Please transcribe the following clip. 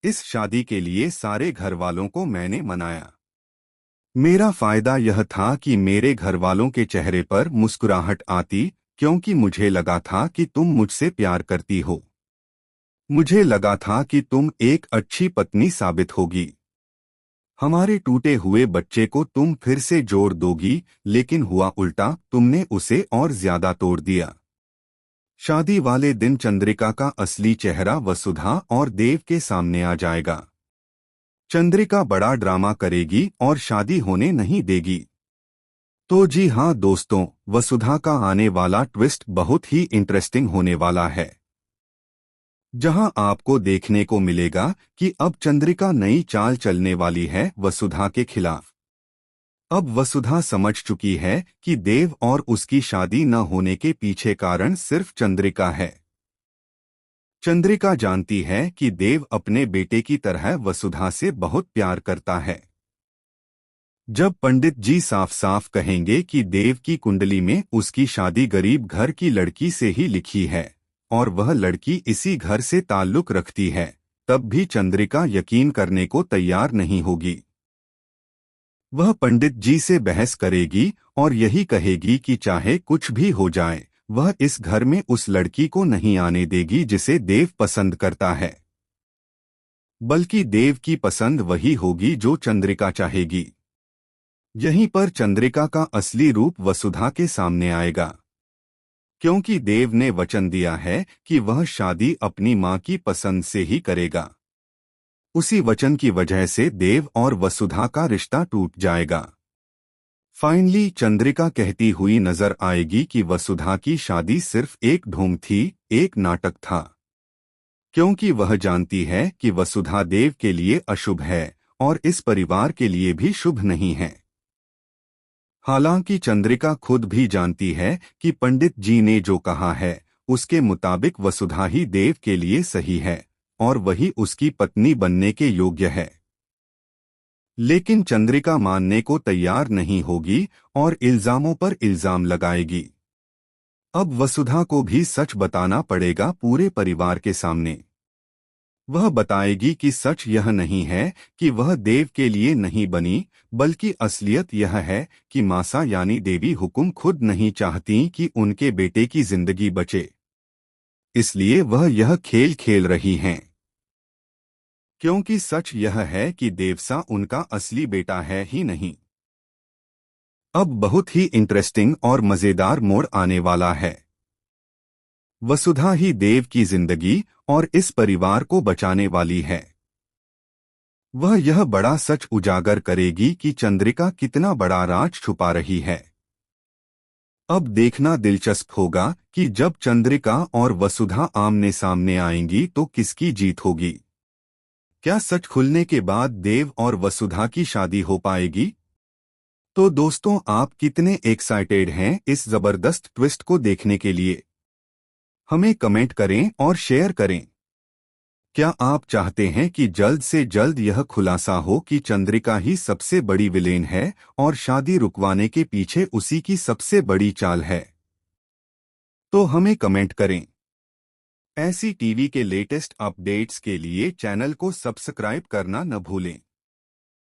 इस शादी के लिए सारे घर वालों को मैंने मनाया। मेरा फायदा यह था कि मेरे घर वालों के चेहरे पर मुस्कुराहट आती, क्योंकि मुझे लगा था कि तुम मुझसे प्यार करती हो। मुझे लगा था कि तुम एक अच्छी पत्नी साबित होगी। हमारे टूटे हुए बच्चे को तुम फिर से जोड़ दोगी, लेकिन हुआ उल्टा, तुमने उसे और ज्यादा तोड़ दिया। शादी वाले दिन चंद्रिका का असली चेहरा वसुधा और देव के सामने आ जाएगा। चंद्रिका बड़ा ड्रामा करेगी और शादी होने नहीं देगी। तो जी हाँ दोस्तों, वसुधा का आने वाला ट्विस्ट बहुत ही इंटरेस्टिंग होने वाला है, जहां आपको देखने को मिलेगा कि अब चंद्रिका नई चाल चलने वाली है वसुधा के खिलाफ। अब वसुधा समझ चुकी है कि देव और उसकी शादी न होने के पीछे कारण सिर्फ चंद्रिका है। चंद्रिका जानती है कि देव अपने बेटे की तरह वसुधा से बहुत प्यार करता है। जब पंडित जी साफ साफ कहेंगे कि देव की कुंडली में उसकी शादी गरीब घर की लड़की से ही लिखी है और वह लड़की इसी घर से ताल्लुक रखती है, तब भी चंद्रिका यकीन करने को तैयार नहीं होगी। वह पंडित जी से बहस करेगी और यही कहेगी कि चाहे कुछ भी हो जाए, वह इस घर में उस लड़की को नहीं आने देगी जिसे देव पसंद करता है, बल्कि देव की पसंद वही होगी जो चंद्रिका चाहेगी। यहीं पर चंद्रिका का असली रूप वसुधा के सामने आएगा, क्योंकि देव ने वचन दिया है कि वह शादी अपनी मां की पसंद से ही करेगा। उसी वचन की वजह से देव और वसुधा का रिश्ता टूट जाएगा। फाइनली चंद्रिका कहती हुई नजर आएगी कि वसुधा की शादी सिर्फ एक ढोंग थी, एक नाटक था, क्योंकि वह जानती है कि वसुधा देव के लिए अशुभ है और इस परिवार के लिए भी शुभ नहीं है। हालांकि चंद्रिका खुद भी जानती है कि पंडित जी ने जो कहा है उसके मुताबिक वसुधा ही देव के लिए सही है और वही उसकी पत्नी बनने के योग्य है। लेकिन चंद्रिका मानने को तैयार नहीं होगी और इल्जामों पर इल्जाम लगाएगी। अब वसुधा को भी सच बताना पड़ेगा पूरे परिवार के सामने। वह बताएगी कि सच यह नहीं है कि वह देव के लिए नहीं बनी, बल्कि असलियत यह है कि मासा यानी देवी हुकुम खुद नहीं चाहती कि उनके बेटे की जिंदगी बचे, इसलिए वह यह खेल खेल रही हैं। क्योंकि सच यह है कि देवसा उनका असली बेटा है ही नहीं। अब बहुत ही इंटरेस्टिंग और मजेदार मोड़ आने वाला है। वसुधा ही देव की जिंदगी और इस परिवार को बचाने वाली है। वह यह बड़ा सच उजागर करेगी कि चंद्रिका कितना बड़ा राज छुपा रही है। अब देखना दिलचस्प होगा कि जब चंद्रिका और वसुधा आमने सामने आएंगी तो किसकी जीत होगी। क्या सच खुलने के बाद देव और वसुधा की शादी हो पाएगी? तो दोस्तों, आप कितने एक्साइटेड हैं इस जबरदस्त ट्विस्ट को देखने के लिए? हमें कमेंट करें और शेयर करें। क्या आप चाहते हैं कि जल्द से जल्द यह खुलासा हो कि चंद्रिका ही सबसे बड़ी विलेन है और शादी रुकवाने के पीछे उसी की सबसे बड़ी चाल है? तो हमें कमेंट करें। ऐसी टीवी के लेटेस्ट अपडेट्स के लिए चैनल को सब्सक्राइब करना न भूलें।